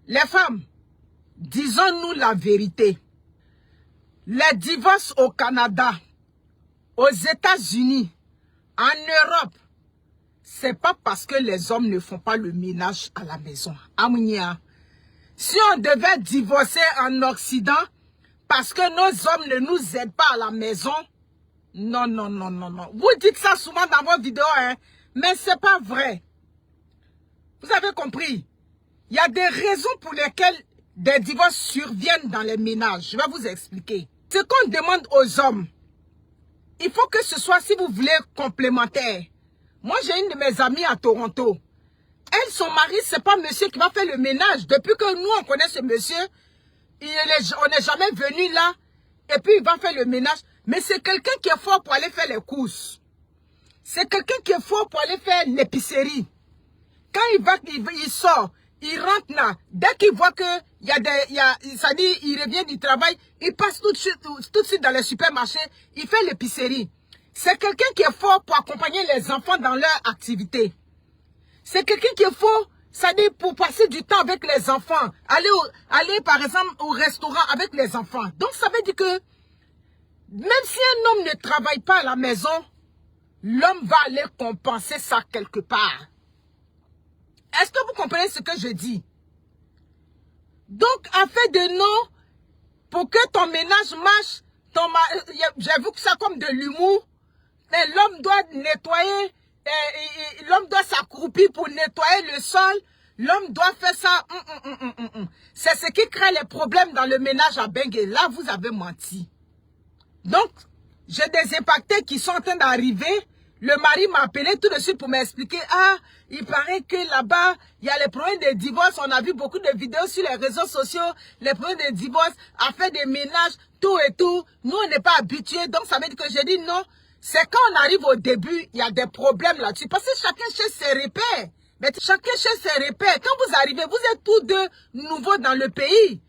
Les femmes, disons-nous la vérité. Les divorces au Canada, aux États-Unis, en Europe, c'est pas parce que les hommes ne font pas le ménage à la maison. Amounia. Si on devait divorcer en Occident, parce que nos hommes ne nous aident pas à la maison, non, non, non, non, non. Vous dites ça souvent dans vos vidéos, hein, mais c'est pas vrai. Vous avez compris? Il y a des raisons pour lesquelles des divorces surviennent dans les ménages. Je vais vous expliquer. Ce qu'on demande aux hommes, il faut que ce soit, si vous voulez, complémentaire. Moi, j'ai une de mes amies à Toronto. Elle, son mari, c'est pas monsieur qui va faire le ménage. Depuis que nous, on connaît ce monsieur, on n'est jamais venu là. Et puis, il va faire le ménage. Mais c'est quelqu'un qui est fort pour aller faire les courses. C'est quelqu'un qui est fort pour aller faire l'épicerie. Quand il sort, il rentre là. Dès qu'il voit que ça dit, il revient du travail, il passe tout de suite dans les supermarchés, il fait l'épicerie. C'est quelqu'un qui est fort pour accompagner les enfants dans leur activité. C'est quelqu'un qui est fort, ça dit, pour passer du temps avec les enfants. Aller par exemple au restaurant avec les enfants. Donc ça veut dire que même si un homme ne travaille pas à la maison, l'homme va aller compenser ça quelque part. Est-ce que vous comprenez ce que je dis? Donc, en fait de non, pour que ton ménage marche, j'ai vu que ça comme de l'humour, l'homme doit nettoyer, l'homme doit s'accroupir pour nettoyer le sol, l'homme doit faire ça. C'est ce qui crée les problèmes dans le ménage à Bengue. Là, vous avez menti. Donc, j'ai des impactés qui sont en train d'arriver. Le mari m'a appelé tout de suite pour m'expliquer. Ah, il paraît que là-bas, il y a les problèmes de divorce. On a vu beaucoup de vidéos sur les réseaux sociaux. Les problèmes de divorce, à faire des ménages, tout et tout. Nous, on n'est pas habitués. Donc, ça veut dire que j'ai dit non. C'est quand on arrive au début, il y a des problèmes là-dessus. Parce que chacun cherche ses repères. Mais chacun cherche ses repères. Quand vous arrivez, vous êtes tous deux nouveaux dans le pays.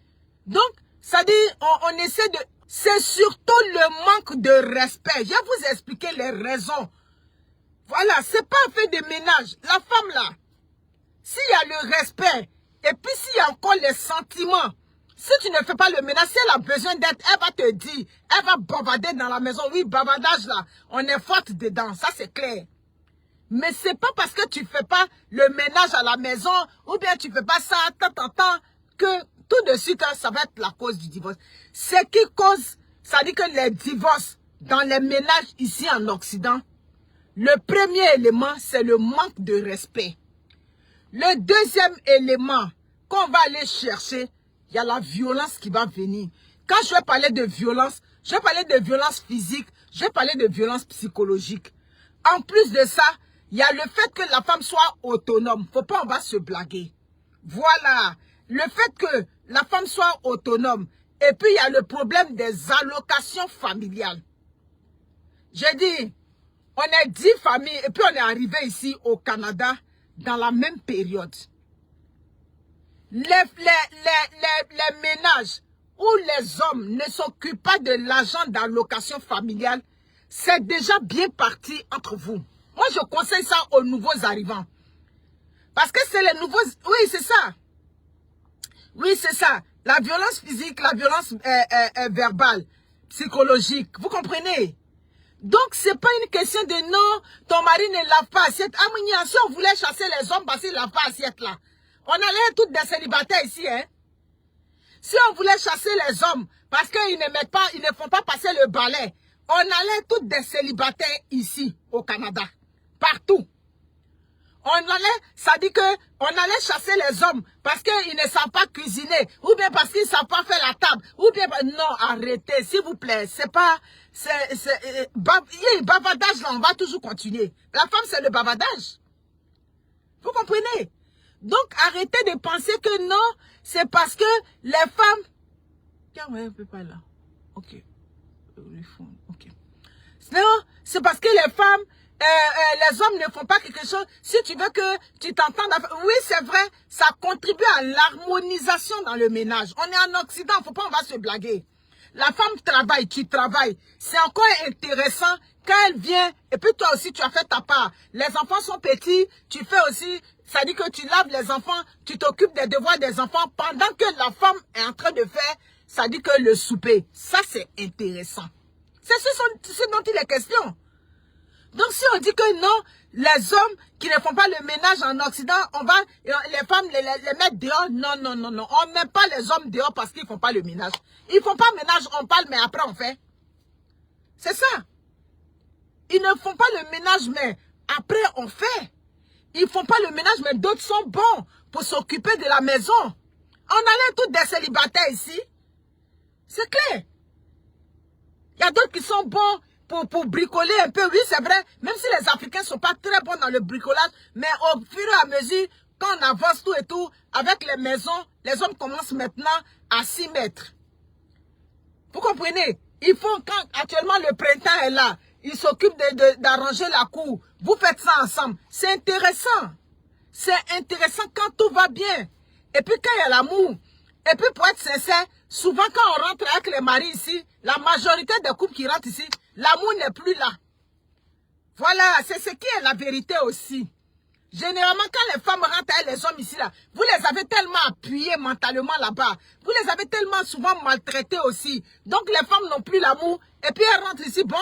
Donc, ça dit, on essaie de... C'est surtout le manque de respect. Je vais vous expliquer les raisons. Voilà, c'est pas un fait de ménage. La femme là, s'il y a le respect, et puis s'il y a encore les sentiments, si tu ne fais pas le ménage, si elle a besoin d'aide, elle va te dire, elle va bavarder dans la maison. Oui, bavardage là, on est forte dedans, ça c'est clair. Mais c'est pas parce que tu fais pas le ménage à la maison, ou bien tu fais pas ça, que tout de suite, ça va être la cause du divorce. Ce qui cause, ça dit que les divorces dans les ménages ici en Occident, le premier élément, c'est le manque de respect. Le deuxième élément qu'on va aller chercher, il y a la violence qui va venir. Quand je vais parler de violence, je vais parler de violence physique, je vais parler de violence psychologique. En plus de ça, il y a le fait que la femme soit autonome. Faut pas, on va se blaguer. Voilà. Le fait que la femme soit autonome. Et puis, il y a le problème des allocations familiales. J'ai dit, on est 10 familles et puis on est arrivé ici au Canada dans la même période. Les ménages où les hommes ne s'occupent pas de l'argent d'allocation familiale, c'est déjà bien parti entre vous. Moi, je conseille ça aux nouveaux arrivants. Parce que c'est les nouveaux... Oui, c'est ça. Oui, c'est ça. La violence physique, la violence verbale, psychologique. Vous comprenez? Donc, ce n'est pas une question de non, ton mari ne lave pas assiette. Ah, si on voulait chasser les hommes parce qu'ils ne lavent pas assiette là, on allait toutes des célibataires ici, hein. Si on voulait chasser les hommes parce qu'ils ne mettent pas, ils ne font pas passer le balai, on allait toutes des célibataires ici au Canada. Partout. On allait, ça dit que on allait chasser les hommes parce qu'ils ne savent pas cuisiner, ou bien parce qu'ils ne savent pas faire la table, ou bien, non, arrêtez, s'il vous plaît, c'est pas, bavardage là, on va toujours continuer. La femme, c'est le bavardage. Vous comprenez? Donc, arrêtez de penser que non, c'est parce que les femmes... Tiens, ouais, un peu pas là. Ok. Ok. Non, c'est parce que les femmes... les hommes ne font pas quelque chose. Si tu veux que tu t'entendes... Oui, c'est vrai, ça contribue à l'harmonisation dans le ménage. On est en Occident, faut pas, on va se blaguer. La femme travaille, tu travailles. C'est encore intéressant quand elle vient. Et puis toi aussi, tu as fait ta part. Les enfants sont petits, tu fais aussi... Ça dit que tu laves les enfants, tu t'occupes des devoirs des enfants pendant que la femme est en train de faire, ça dit que le souper. Ça, c'est intéressant. C'est ce dont il est question. Donc, si on dit que non, les hommes qui ne font pas le ménage en Occident, on va, les femmes les mettre dehors. Non, non, non, non. On ne met pas les hommes dehors parce qu'ils ne font pas le ménage. Ils ne font pas le ménage, on parle, mais après on fait. C'est ça. Ils ne font pas le ménage, mais après on fait. Ils ne font pas le ménage, mais d'autres sont bons pour s'occuper de la maison. On allait tous des célibataires ici. C'est clair. Il y a d'autres qui sont bons pour bricoler un peu. Oui, c'est vrai. Même si les Africains ne sont pas très bons dans le bricolage, mais au fur et à mesure, quand on avance tout et tout, avec les maisons, les hommes commencent maintenant à s'y mettre. Vous comprenez? Ils font, quand actuellement le printemps est là, ils s'occupent d'arranger la cour. Vous faites ça ensemble. C'est intéressant. C'est intéressant quand tout va bien. Et puis quand il y a l'amour. Et puis pour être sincère, souvent quand on rentre avec les maris ici, la majorité des couples qui rentrent ici, l'amour n'est plus là. Voilà, c'est ce qui est la vérité aussi. Généralement, quand les femmes rentrent avec les hommes ici, là, vous les avez tellement appuyés mentalement là-bas. Vous les avez tellement souvent maltraités aussi. Donc, les femmes n'ont plus l'amour. Et puis, elles rentrent ici. Bon,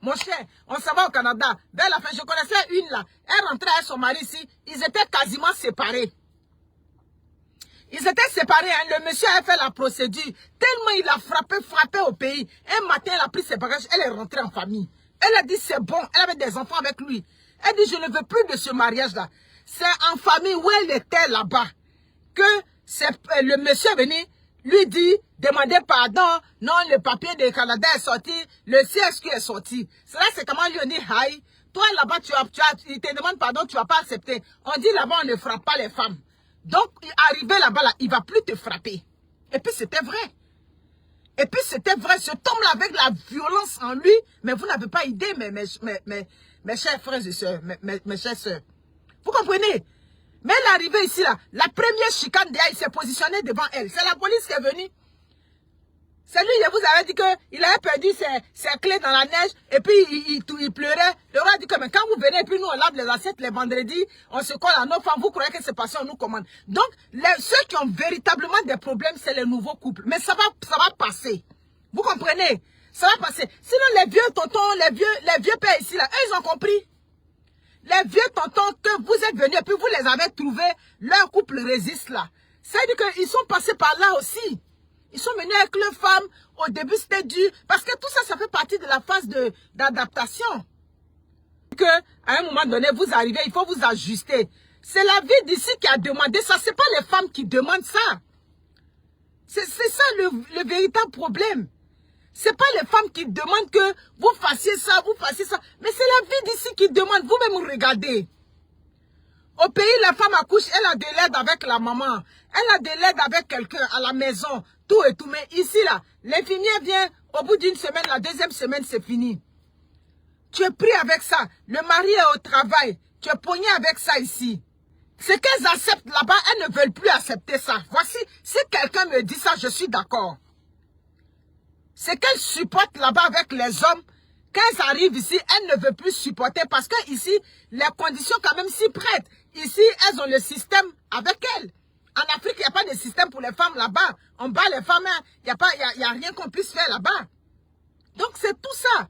mon cher, on s'en va au Canada. Vers la fin, je connaissais une là. Elle rentrait avec son mari ici. Ils étaient quasiment séparés. Ils étaient séparés. Hein. Le monsieur a fait la procédure. Tellement il a frappé au pays. Un matin, elle a pris ses bagages. Elle est rentrée en famille. Elle a dit, c'est bon. Elle avait des enfants avec lui. Elle dit, je ne veux plus de ce mariage-là. C'est en famille où elle était là-bas que le monsieur est venu lui dire, demander pardon. Non, le papier du Canada est sorti. Le CSQ est sorti. Cela, c'est comment lui on dit, hi. Toi, là-bas, il te demande pardon, tu ne vas pas accepter. On dit, là-bas, on ne frappe pas les femmes. Donc, arrivé là-bas, là, il ne va plus te frapper. Et puis, c'était vrai. Et puis, c'était vrai. Ce homme-là, avec la violence en lui, mais vous n'avez pas idée, mes chers frères et sœurs, mes chères sœurs. Vous comprenez? Mais elle est arrivée ici, là. La première chicane, il s'est positionné devant elle. C'est la police qui est venue. C'est lui, je vous avais dit qu'il avait perdu ses clés dans la neige et puis il pleurait. Le roi a dit que mais quand vous venez et puis nous on lave les assiettes les vendredis, on se colle à nos femmes, vous croyez que c'est passé, on nous commande. Donc, ceux qui ont véritablement des problèmes, c'est les nouveaux couples. Mais ça va passer. Vous comprenez? Ça va passer. Sinon, les vieux tontons, les vieux pères ici, là, eux, ils ont compris. Les vieux tontons que vous êtes venus et puis vous les avez trouvés, leur couple résiste là. C'est-à-dire qu'ils sont passés par là aussi. Ils sont venus avec leurs femmes. Au début, c'était dur. Parce que tout ça, ça fait partie de la phase d'adaptation. À un moment donné, vous arrivez, il faut vous ajuster. C'est la vie d'ici qui a demandé ça. Ce n'est pas les femmes qui demandent ça. C'est ça le véritable problème. Ce n'est pas les femmes qui demandent que vous fassiez ça, Mais c'est la vie d'ici qui demande. Vous-même, regardez. Au pays, la femme accouche, elle a de l'aide avec la maman. Elle a de l'aide avec quelqu'un à la maison. Tout et tout. Mais ici, là, l'infirmière vient, au bout d'une semaine, la deuxième semaine, c'est fini. Tu es pris avec ça. Le mari est au travail. Tu es pogné avec ça ici. Ce qu'elles acceptent là-bas, elles ne veulent plus accepter ça. Voici, si quelqu'un me dit ça, je suis d'accord. Ce qu'elles supportent là-bas avec les hommes, quand elles arrivent ici, elles ne veulent plus supporter parce que ici, les conditions quand même s'y prêtent. Ici, elles ont le système avec elles. En Afrique, il n'y a pas de système pour les femmes là-bas. On bat les femmes, il n'y a rien qu'on puisse faire là-bas. Donc, c'est tout ça.